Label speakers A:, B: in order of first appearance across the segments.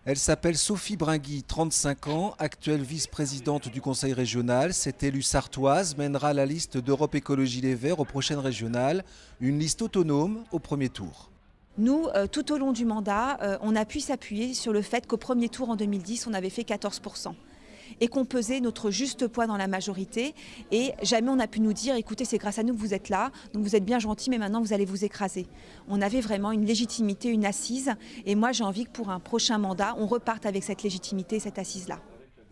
A: Elle s'appelle Sophie Bringui, 35 ans, actuelle vice-présidente du conseil régional. Cette élue sartoise mènera la liste d'Europe Écologie Les Verts aux prochaines régionales, une liste autonome au premier tour.
B: Nous, tout au long du mandat, on a pu s'appuyer sur le fait qu'au premier tour en 2010, on avait fait 14% et qu'on pesait notre juste poids dans la majorité. Et jamais on a pu nous dire, écoutez, c'est grâce à nous que vous êtes là, donc vous êtes bien gentils, mais maintenant vous allez vous écraser. On avait vraiment une légitimité, une assise. Et moi, j'ai envie que pour un prochain mandat, on reparte avec cette légitimité, cette assise-là.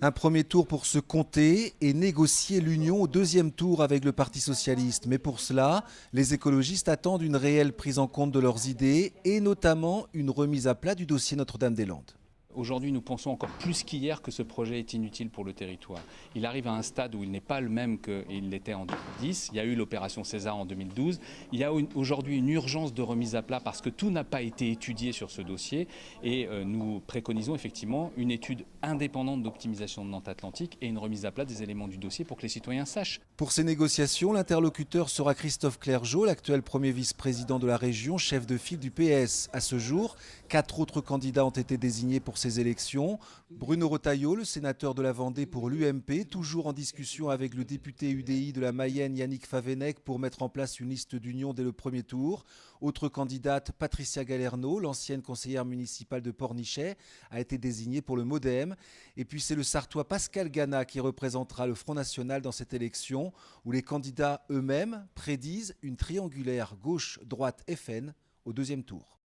A: Un premier tour pour se compter et négocier l'union au deuxième tour avec le Parti socialiste. Mais pour cela, les écologistes attendent une réelle prise en compte de leurs idées et notamment une remise à plat du dossier Notre-Dame-des-Landes.
C: Aujourd'hui, nous pensons encore plus qu'hier que ce projet est inutile pour le territoire. Il arrive à un stade où il n'est pas le même qu'il l'était en 2010. Il y a eu l'opération César en 2012. Il y a aujourd'hui une urgence de remise à plat parce que tout n'a pas été étudié sur ce dossier. Et nous préconisons effectivement une étude indépendante d'optimisation de Nantes Atlantique et une remise à plat des éléments du dossier pour que les citoyens sachent.
A: Pour ces négociations, l'interlocuteur sera Christophe Clergeau, l'actuel premier vice-président de la région, chef de file du PS. À ce jour, 4 autres candidats ont été désignés pour ces élections. Bruno Retailleau, le sénateur de la Vendée pour l'UMP, toujours en discussion avec le député UDI de la Mayenne Yannick Favennec pour mettre en place une liste d'union dès le premier tour. Autre candidate, Patricia Galerno, l'ancienne conseillère municipale de Pornichet, a été désignée pour le MoDem. Et puis c'est le Sartois Pascal Gana qui représentera le Front National dans cette élection, où les candidats eux-mêmes prédisent une triangulaire gauche-droite FN au deuxième tour.